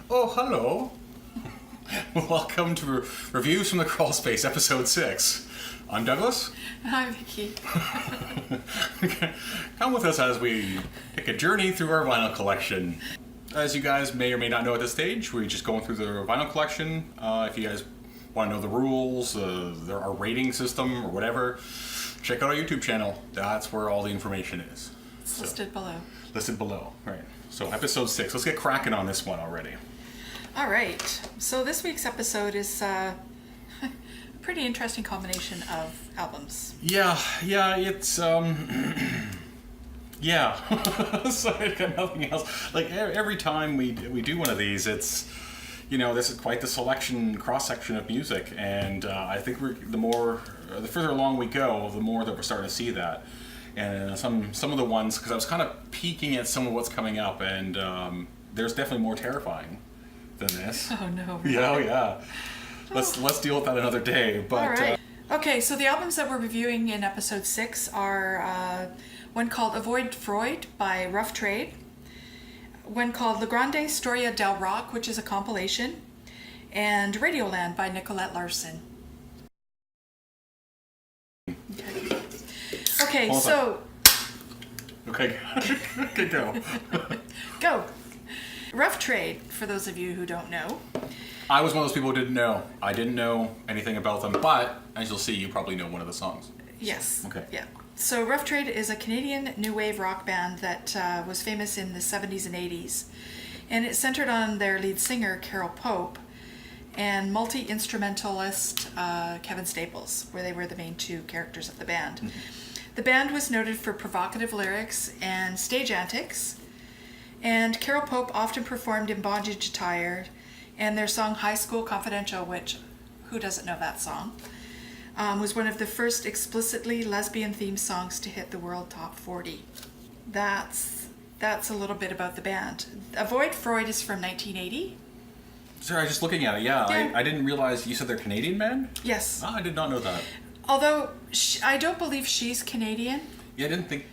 Oh, hello. Welcome to Reviews from the Crawl Space, Episode 6. I'm Douglas. Hi, Vicky. Come with us as we take a journey through our vinyl collection. As you guys may or may not know at this stage, we're just going through the vinyl collection. If you guys want to know the rules, our rating system, or whatever, check out our YouTube channel. That's where all the information is. It's listed below. Listed below, right. So Episode 6. Let's get cracking on this one already. All right. So this week's episode is a pretty interesting combination of albums. Yeah, it's, yeah. Sorry, I got nothing else. Like, every time we do one of these, it's, this is quite the cross-section of music, and I think the further along we go, the more that we're starting to see that. And some of the ones, because I was kind of peeking at some of what's coming up, and there's definitely more terrifying than this. Oh no. Yeah. Let's deal with that another day. But all right. Okay, so the albums that we're reviewing in episode 6 are one called Avoid Freud by Rough Trade, one called LeGrande, Storia del Rock, which is a compilation, and Radioland by Nicolette Larson. Okay, so... Okay, go. Go. Rough Trade, for those of you who don't know. I was one of those people who didn't know. I didn't know anything about them, but as you'll see, you probably know one of the songs. Yes. Okay. Yeah. So Rough Trade is a Canadian new wave rock band that was famous in the 70s and 80s. And it centered on their lead singer, Carol Pope, and multi-instrumentalist Kevin Staples, where they were the main two characters of the band. Mm-hmm. The band was noted for provocative lyrics and stage antics, and Carol Pope often performed in bondage attire, and their song High School Confidential, which, who doesn't know that song, was one of the first explicitly lesbian-themed songs to hit the World Top 40. That's a little bit about the band. Avoid Freud is from 1980. Sorry, just looking at it, yeah. I didn't realize you said they're Canadian band? Yes. Oh, I did not know that. Although, I don't believe she's Canadian. Yeah, I didn't think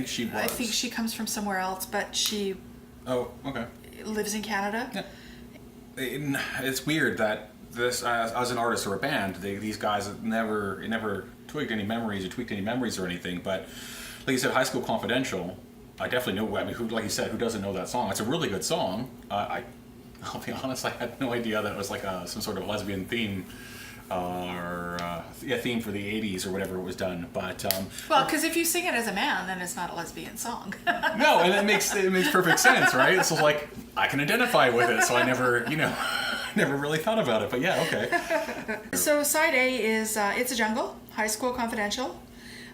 she was. I think she comes from somewhere else, but she... Oh, okay. Lives in Canada. Yeah. It's weird that this, as an artist or a band, these guys never tweaked any memories or anything, but like you said, High School Confidential, I definitely know, like you said, who doesn't know that song? It's a really good song. I'll be honest, I had no idea that it was like some sort of lesbian theme or theme for the 80s or whatever it was done. But well, because if you sing it as a man, then it's not a lesbian song. No, and it makes perfect sense, right? So like I can identify with it, so I never really thought about it. But yeah, okay. So side A is It's a Jungle, High School Confidential,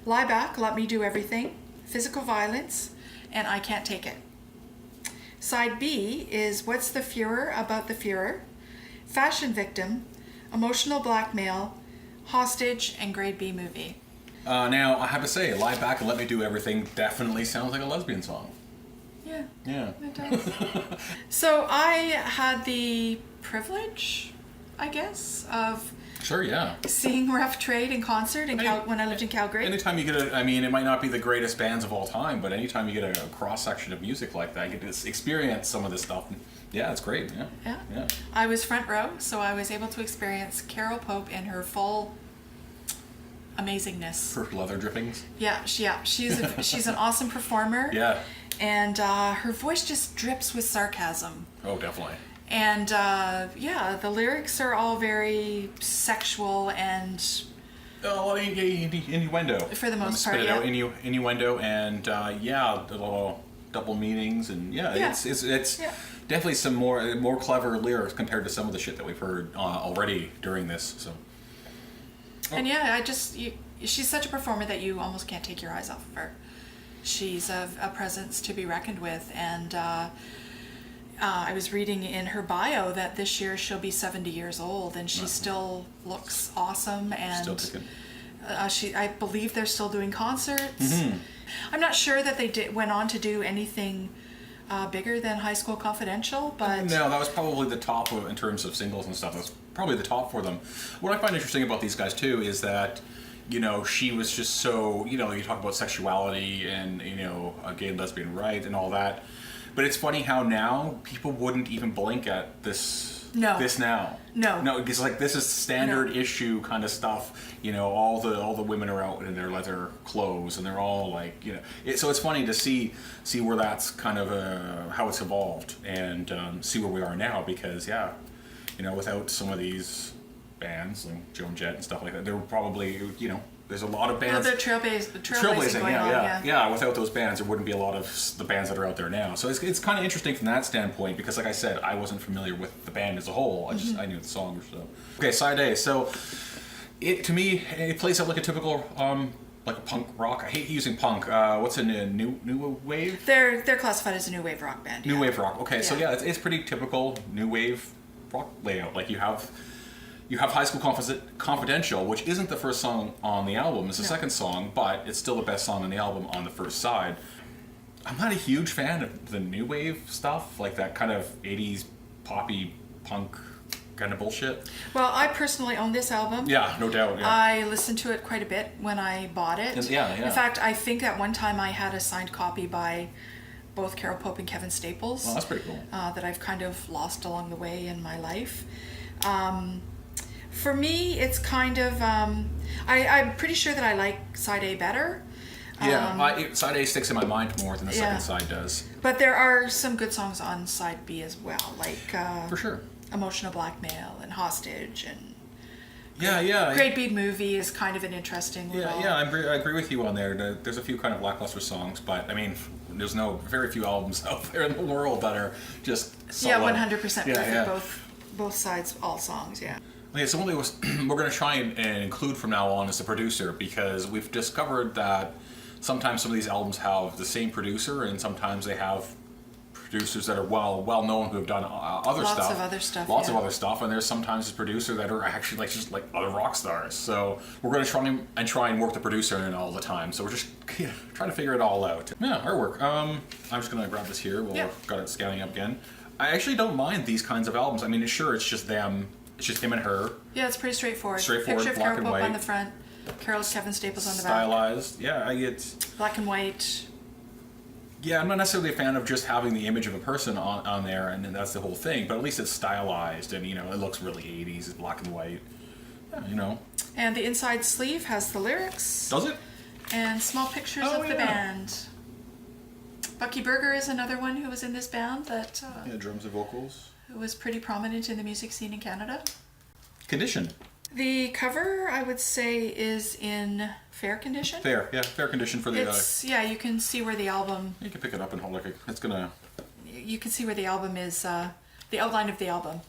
Lie Back, Let Me Do Everything, Physical Violence, and I Can't Take It. Side B is What's the Furor About the Furor, Fashion Victim, Emotional Blackmail, Hostage, and Grade B Movie. Now, I have to say, Lie Back and Let Me Do Everything definitely sounds like a lesbian song. Yeah. It does. So I had the privilege, I guess, of seeing Rough Trade in concert when I lived in Calgary. Anytime you get it might not be the greatest bands of all time, but anytime you get a cross-section of music like that, you get to experience some of this stuff. Yeah, it's great. Yeah. I was front row, so I was able to experience Carol Pope in her full amazingness. Her leather drippings. Yeah, she's an awesome performer. Yeah. And her voice just drips with sarcasm. Oh, definitely. And the lyrics are all very sexual and innuendo. For the most part, innuendo and the little double meanings and it's definitely some more clever lyrics compared to some of the shit that we've heard already during this. So. And she's such a performer that you almost can't take your eyes off of her. She's a presence to be reckoned with, and I was reading in her bio that this year she'll be 70 years old, and she still looks awesome. And still ticking. I believe they're still doing concerts. Mm-hmm. I'm not sure that they went on to do anything bigger than High School Confidential, but... No, that was probably the top in terms of singles and stuff. That's probably the top for them. What I find interesting about these guys, too, is that, she was just so, you talk about sexuality and, gay and lesbian right and all that. But it's funny how now people wouldn't even blink at this. No. This now. No. It's like this is standard issue kind of stuff. You know, all the women are out in their leather clothes, and they're all like, you know. So it's funny to see where that's kind of how it's evolved, and see where we are now. Because you know, without some of these bands like Joan Jett and stuff like that, there were probably, you know. There's a lot of bands. Well, they're trailblazing going on, yeah. Without those bands, there wouldn't be a lot of the bands that are out there now. So it's kind of interesting from that standpoint because, like I said, I wasn't familiar with the band as a whole. I knew the song or so. Okay, Side A. So to me, it plays out like a typical like a punk rock. I hate using punk. What's a new wave? They're classified as a new wave rock band. New wave rock. Okay, so it's pretty typical new wave rock layout. Like you have High School Confidential, which isn't the first song on the album. It's the second song, but it's still the best song on the album on the first side. I'm not a huge fan of the new wave stuff, like that kind of 80s poppy punk kind of bullshit. Well, I personally own this album. Yeah, no doubt. Yeah. I listened to it quite a bit when I bought it. Yeah. In fact, I think at one time I had a signed copy by both Carol Pope and Kevin Staples. Well, that's pretty cool. That I've kind of lost along the way in my life. For me, it's kind of... I'm pretty sure that I like Side A better. Side A sticks in my mind more than the second side does. But there are some good songs on Side B as well, like... For sure. Emotional Blackmail and Hostage and... Great Big Movie is kind of an interesting little... I agree with you on there. There's a few kind of lackluster songs, but I mean, there's very few albums out there in the world that are just solid. 100% perfect, both sides, all songs, Okay, so we're going to try and include from now on as the producer, because we've discovered that sometimes some of these albums have the same producer, and sometimes they have producers that are well known who have done other stuff. Lots of other stuff, and there's sometimes a producer that are actually just like other rock stars. So we're going to try and work the producer in all the time. So we're just trying to figure it all out. Yeah, artwork. I'm just going to grab this here. We've got it scanning up again. I actually don't mind these kinds of albums. I mean, sure, it's just them. It's just him and her. Yeah, it's pretty straightforward. Picture of Carol black and Pope white. on the front, Carol's Kevin Staples on the back. Stylized. Yeah, it's... Black and white. Yeah, I'm not necessarily a fan of just having the image of a person on there, and that's the whole thing, but at least it's stylized, and, you know, it looks really 80s. It's black and white. Yeah, you know. And the inside sleeve has the lyrics. Does it? And small pictures of the band. Bucky Berger is another one who was in this band that... drums and vocals. Who was pretty prominent in the music scene in Canada. Condition. The cover, I would say, is in fair condition. Fair condition for the... you can see where the album... You can pick it up and hold it. It's gonna... You can see where the album is, the outline of the album.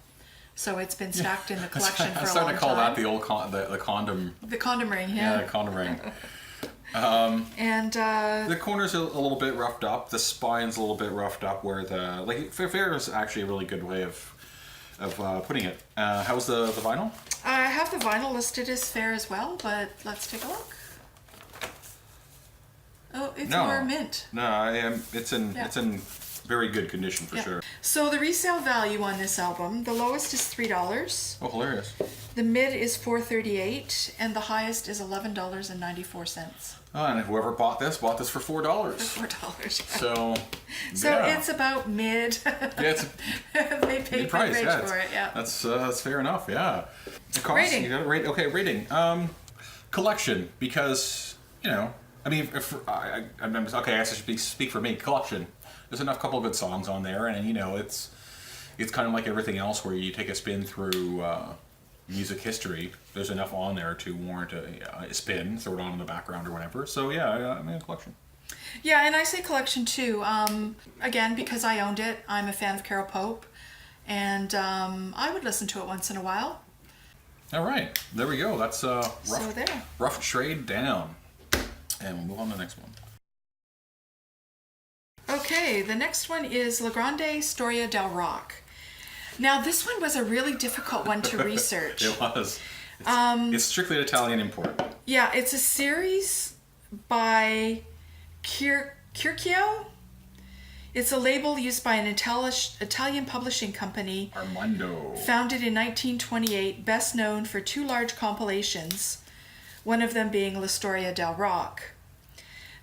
So it's been stacked in the collection for a long time. I'm starting to call that the old the condom... The condom ring, Yeah, the condom ring. And the corner's a little bit roughed up. The spine's a little bit roughed up. Where the fair is actually a really good way of putting it. How's the vinyl? I have the vinyl listed as fair as well, but let's take a look. Oh, it's more mint. No, it's in very good condition for sure. So the resale value on this album, the lowest is $3. Oh, hilarious. The mid is $4.38, and the highest is $11.94. Oh, and whoever bought this for $4. For $4. So it's about mid. They paid good price for it. Yeah, that's fair enough. Yeah. Rating. You got to rate. Okay, rating. Collection, because I mean, I guess I should speak for me. Collection. There's enough couple of good songs on there, and it's kind of like everything else where you take a spin through music history. There's enough on there to warrant a spin, throw it on in the background or whatever. So I mean, a collection. Yeah, and I say collection too. Again, because I owned it, I'm a fan of Carol Pope, and I would listen to it once in a while. All right, there we go. That's rough trade down, and we'll move on to the next one. Okay, the next one is LeGrande, Storia del Rock. Now, this one was a really difficult one to research. It was. It's strictly an Italian import. Yeah, it's a series by Curcio. It's a label used by an Italian publishing company. Armando. Founded in 1928, best known for 2 large compilations, one of them being La Storia del Rock.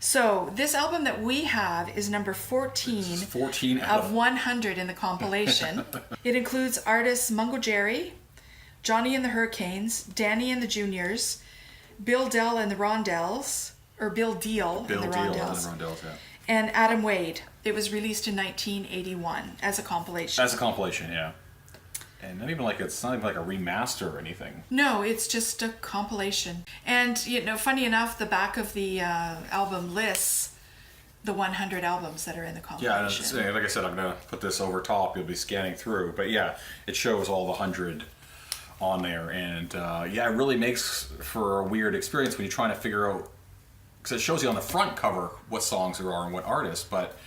So this album that we have is number 14, 14 of 100 in the compilation. It includes artists Mungo Jerry, Johnny and the Hurricanes, Danny and the Juniors, Bill Dell and the Rondells, or Bill Deal and the Rondells, and Adam Wade. It was released in 1981 as a compilation. As a compilation, yeah. And it's not even like a remaster or anything. No, it's just a compilation. And, funny enough, the back of the album lists the 100 albums that are in the compilation. Yeah, like I said, I'm going to put this over top. You'll be scanning through. But yeah, it shows all the 100 on there. And it really makes for a weird experience when you're trying to figure out, because it shows you on the front cover what songs there are and what artists, but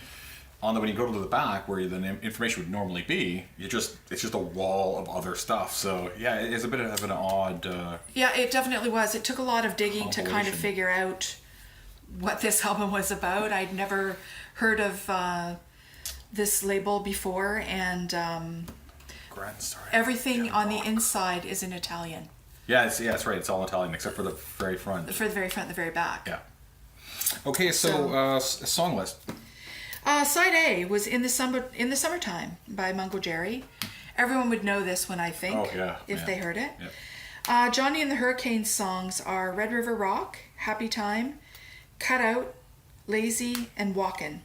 when you go to the back where the information would normally be, it's just a wall of other stuff. So yeah, it's a bit of an odd. Yeah, it definitely was. It took a lot of digging to kind of figure out what this album was about. I'd never heard of this label before, and Grande Storia. Everything on the inside is in Italian. Yeah, that's right. It's all Italian except for the very front. For the very front, and the very back. Yeah. Okay, so song list. Side A was in the Summertime by Mungo Jerry. Everyone would know this one, I think, if they heard it. Yeah. Johnny and the Hurricanes songs are Red River Rock, Happy Time, Cut Out, Lazy, and Walkin'.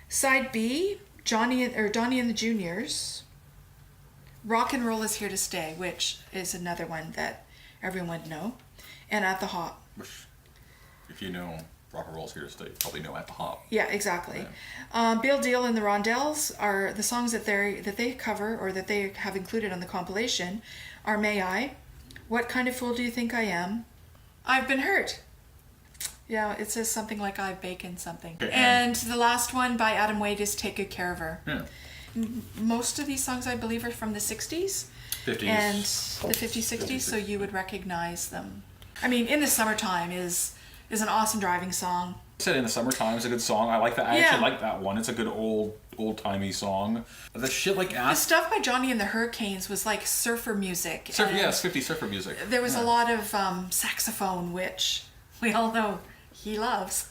Side B, Donnie and the Juniors, Rock and Roll is Here to Stay, which is another one that everyone would know, and At the Hop. Which, if you know Rock and Roll's Here to Stay, you probably know At the Hop. Yeah, exactly. Yeah. Bill Deal and the Rondells are the songs that they cover or that they have included on the compilation are May I, What Kind of Fool Do You Think I Am, I've Been Hurt. Yeah, it says something like I've Bacon something. Okay. And the last one by Adam Wade is Take Good Care of Her. Yeah. Most of these songs, I believe, are from the 60s. 50s. And the 50s, 60s, so you would recognize them. I mean, In the Summertime is an awesome driving song. I said In the Summertime is a good song. I like that. I actually like that one. It's a good old-timey song. The shit like the stuff by Johnny and the Hurricanes was like surfer music. It's 50s surfer music. There was a lot of saxophone, which we all know he loves.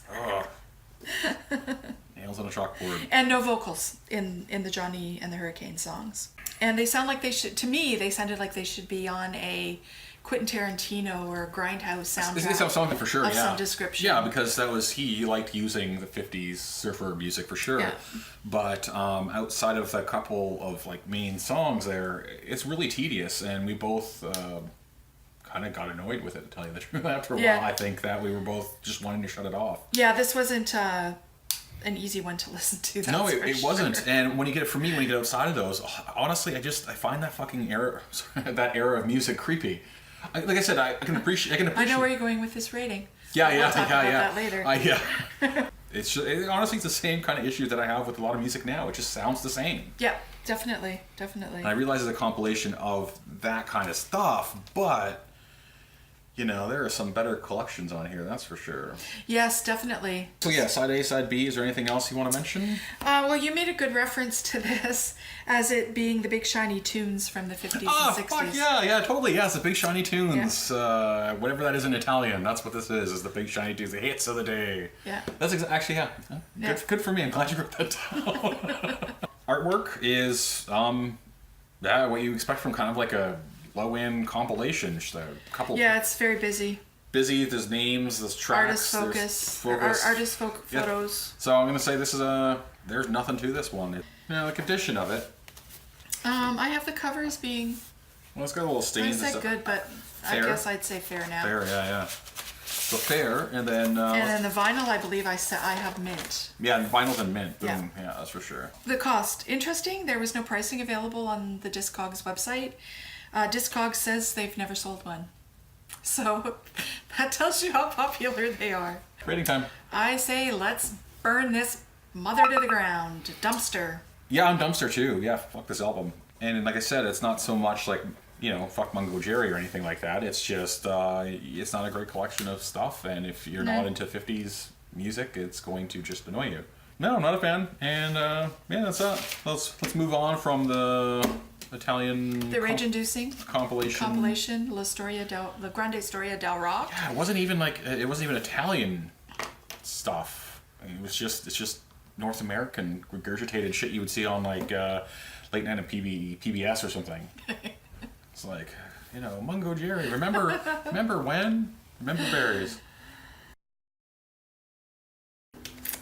Nails on a chalkboard. And no vocals in the Johnny and the Hurricane songs. And they sound like they should, to me, they sounded like they should be on a Quentin Tarantino or Grindhouse soundtrack. It's something for sure, of some description. Yeah, because he liked using the 50s surfer music for sure. Yeah. But outside of the couple of like main songs there, it's really tedious, and we both kind of got annoyed with it, to tell you the truth. After a while, I think that we were both just wanting to shut it off. Yeah, this wasn't an easy one to listen to. No, it wasn't. And when you get outside of those, honestly, I find that fucking that era of music creepy. Like I said, I can appreciate. I know where you're going with this rating. Yeah, we'll talk about that later. Honestly, it's the same kind of issue that I have with a lot of music now. It just sounds the same. Yeah, definitely. And I realize it's a compilation of that kind of stuff, but there are some better collections on here, that's for sure. Yes, definitely. So yeah, side A, side B, is there anything else you want to mention? Well, you made a good reference to this as it being the Big Shiny Tunes from the 50s and 60s. Fuck yeah, totally, yes, the Big Shiny Tunes. Yeah. Whatever that is in Italian, that's what this is the Big Shiny Tunes, the hits of the day. Yeah. That's actually, good for me, I'm glad you wrote that down. Artwork is, what you expect from kind of like a low-end compilation. Just a couple. Yeah, it's very busy. There's names, there's tracks, artist photos. So I'm gonna say this is there's nothing to this one. The condition of it. I have the covers being. Well, it's got a little stains. I said good, but fair? I guess I'd say fair now. Fair, yeah. So fair, and then. And then the vinyl, I believe I have mint. Yeah, vinyl's in mint. Boom. Yeah, that's for sure. The cost, interesting. There was no pricing available on the Discogs website. Discogs says they've never sold one. So that tells you how popular they are. Rating time. I say let's burn this mother to the ground. Dumpster. Yeah, I'm dumpster too. Yeah, fuck this album. And like I said, it's not so much like, fuck Mungo Jerry or anything like that. It's just, it's not a great collection of stuff. And if you're not into 50s music, it's going to just annoy you. No, I'm not a fan. And that's that. Let's move on from the Italian rage-inducing compilation La Grande Storia del Rock. Yeah, it wasn't even Italian. stuff. I mean, it's just North American regurgitated shit you would see on like late night at PBS or something. It's like, you know, Mungo Jerry. Remember when? Remember berries.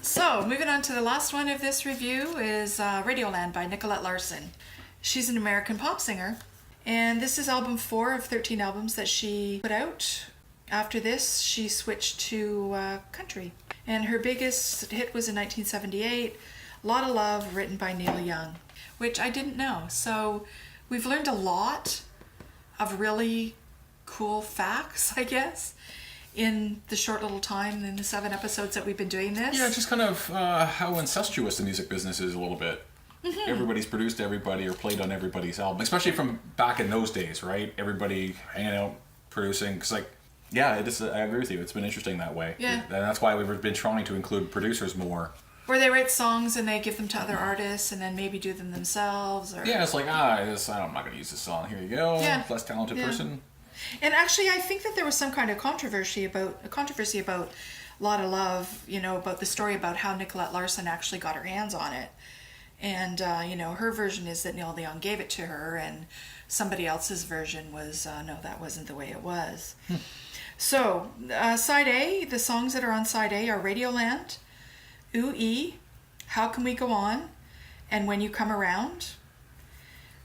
So, moving on to the last one of this review is Radioland by Nicolette Larson. She's an American pop singer, and this is album 4 of 13 albums that she put out. After this, she switched to country, and her biggest hit was in 1978, Lot of Love, written by Neil Young, which I didn't know. So, we've learned a lot of really cool facts, I guess, in the short little time, in the 7 episodes that we've been doing this. Yeah, just kind of how incestuous the music business is a little bit. Mm-hmm. Everybody's produced everybody or played on everybody's album, especially from back in those days, right? Everybody hanging out, producing. Because, like, yeah, it is, I agree with you. It's been interesting that way. Yeah. And that's why we've been trying to include producers more. Where they write songs and they give them to other artists and then maybe do them themselves. Or... Yeah, it's like, I'm not going to use this song. Here you go. Yeah. Less talented person. And actually, I think that there was some kind of controversy about Lot of Love, you know, about the story about how Nicolette Larson actually got her hands on it. And, you know, her version is that Neil Young gave it to her, and somebody else's version was, no, that wasn't the way it was. So, side A, the songs that are on side A are Radioland, Ooh-Ee, How Can We Go On, and When You Come Around.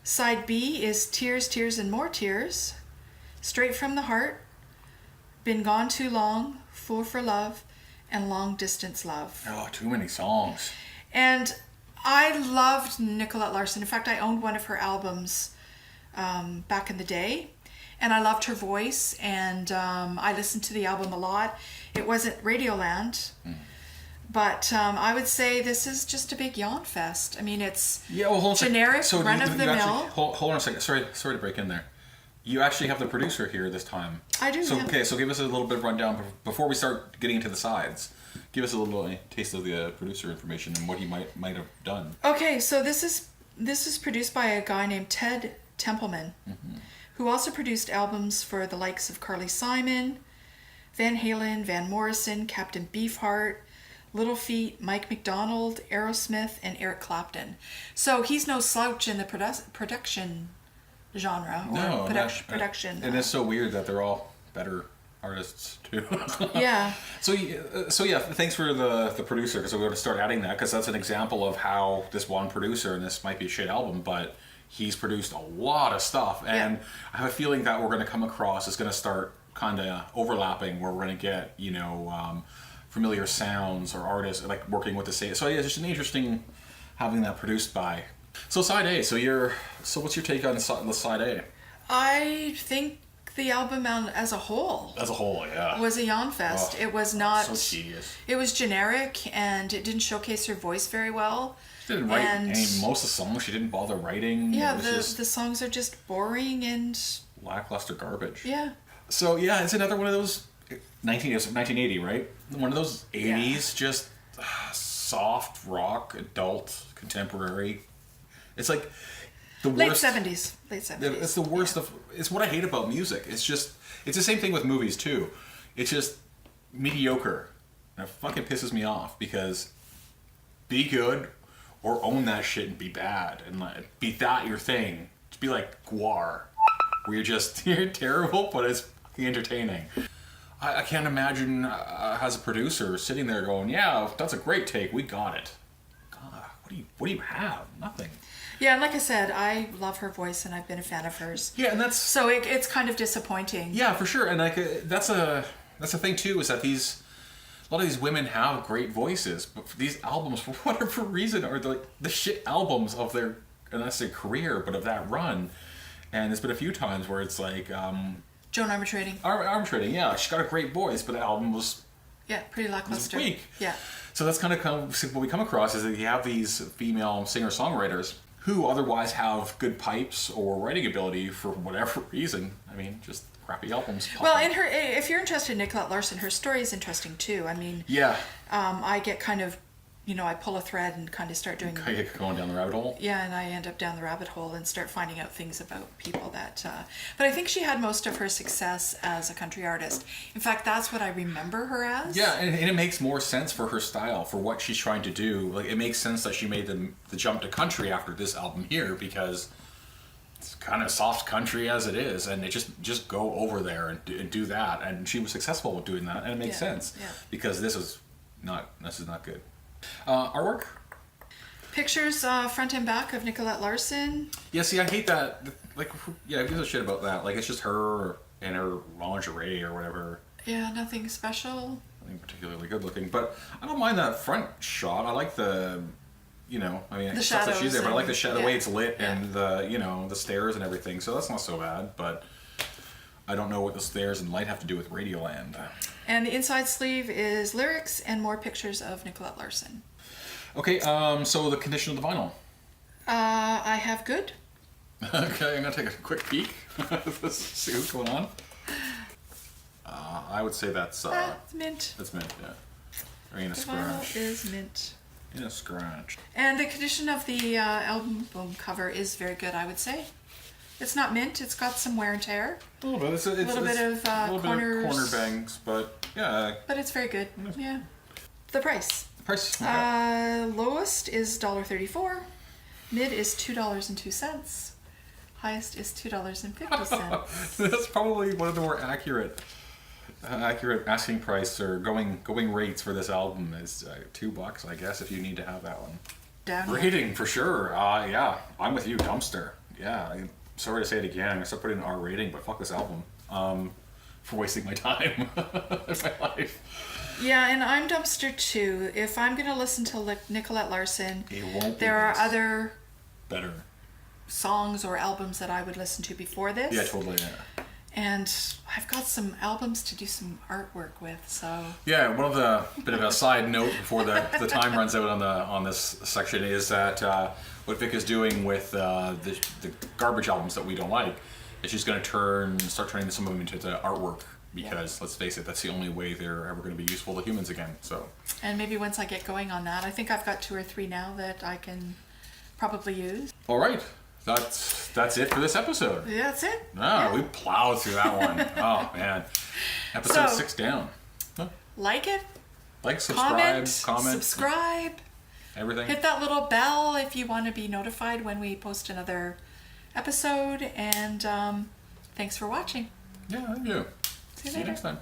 Side B is Tears, Tears, and More Tears, Straight from the Heart, Been Gone Too Long, Fool for Love, and Long Distance Love. Oh, too many songs. And I loved Nicolette Larson. In fact, I owned one of her albums back in the day, and I loved her voice, and I listened to the album a lot. It wasn't Radioland, but I would say this is just a big yawn fest. I mean, it's generic, run-of-the-mill. Hold on a second. Sorry to break in there. You actually have the producer here this time. I do. So yeah. Okay, so give us a little bit of rundown before we start getting into the sides. Give us a little taste of the producer information and what he might have done. Okay, so this is produced by a guy named Ted Templeman, who also produced albums for the likes of Carly Simon, Van Halen, Van Morrison, Captain Beefheart, Little Feat, Mike McDonald, Aerosmith, and Eric Clapton. So he's no slouch in the production genre or production. And it's so weird that they're all better artists too. Yeah. So yeah, thanks for the producer, because we're going to start adding that, because that's an example of how this one producer, and this might be a shit album, but he's produced a lot of stuff, and I have a feeling that we're going to come across is going to start kind of overlapping, where we're going to get, you know, familiar sounds or artists like working with the same. So yeah, it's just an interesting having that produced by. So side A. So what's your take on the side A? I think the album as a whole. As a whole, yeah. Was a yawn fest. It was not. So tedious. It was generic, and it didn't showcase her voice very well. She didn't write most of the songs. She didn't bother writing. Yeah, the songs are just boring and lackluster garbage. Yeah. So yeah, it's another one of those 1980, right? One of those 80s, just soft rock, adult, contemporary. It's like the worst. Late 70s. It's the worst of. It's what I hate about music. It's the same thing with movies too. It's just mediocre. And it fucking pisses me off, because be good or own that shit and be bad and be that your thing. Just be like Guar, where you're terrible, but it's entertaining. I can't imagine as a producer sitting there going, "Yeah, that's a great take. We got it." God, what do you have? Nothing. Yeah, and like I said, I love her voice, and I've been a fan of hers. Yeah, and that's so it's kind of disappointing. Yeah, for sure, and like that's a thing too, is that a lot of these women have great voices, but for these albums, for whatever reason, are the shit albums of their, and that's their career, but of that run. And there's been a few times where it's like Joan Armatrading. Armatrading, yeah, she got a great voice, but the album was pretty lackluster. Weak. Yeah. So that's kind of what we come across, is that you have these female singer-songwriters who otherwise have good pipes or writing ability for whatever reason. I mean, just crappy albums. Well, and if you're interested in Nicolette Larson, her story is interesting too. I mean, yeah. I get kind of I pull a thread and kind of start doing. Going down the rabbit hole. Yeah, and I end up down the rabbit hole and start finding out things about people that. But I think she had most of her success as a country artist. In fact, that's what I remember her as. Yeah, and it makes more sense for her style, for what she's trying to do. Like, it makes sense that she made the jump to country after this album here, because it's kind of soft country as it is, and it just go over there and do that. And she was successful with doing that, and it makes sense because this is not good. Artwork. Pictures front and back of Nicolette Larson. Yeah, see, I hate that. Like, yeah, who gives a shit about that? Like, it's just her in her lingerie or whatever. Yeah, nothing special. Nothing particularly good looking, but I don't mind that front shot. I like the, the stuff that she's there, but I like the way it's lit and the stairs and everything. So that's not so bad, but I don't know what the stairs and light have to do with Radioland. And the inside sleeve is lyrics and more pictures of Nicolette Larson. Okay, so the condition of the vinyl. I have good. Okay, I'm gonna take a quick peek. See what's going on. I would say that's mint. That's mint, yeah. Or in a The scratch. vinyl is mint. In a scratch. And the condition of the album cover is very good, I would say. It's not mint. It's got some wear and tear. A little bit. It's a little bit of corners. corner bangs, but yeah. But it's very good. Yeah. The price. Okay. Lowest is $1.34. Mid is $2.02. Highest is $2.50. That's probably one of the more accurate asking price or going rates for this album is $2, I guess, if you need to have that one. Down Rating for sure. Yeah, I'm with you, dumpster. Yeah, I'm sorry to say it again. I'm gonna start putting an R rating, but fuck this album. For wasting my time in my life. Yeah, and I'm dumpster too. If I'm gonna listen to Nicolette Larson, It won't be there are this. other Better. songs or albums that I would listen to before this. Yeah, totally. Yeah. And I've got some albums to do some artwork with, so. Yeah, one of the bit of a side note before the time runs out on this section is that what Vic is doing with the garbage albums that we don't like is she's going to start turning some of them into the artwork because let's face it, that's the only way they're ever going to be useful to humans again. So. And maybe once I get going on that, I think I've got 2 or 3 now that I can probably use. All right. That's it for this episode. Yeah, that's it. We plowed through that one. Oh, man. Episode 6 down. Huh? Like it. Like, comment. Subscribe. Everything. Hit that little bell if you want to be notified when we post another episode. And thanks for watching. Yeah, thank you. See you next time.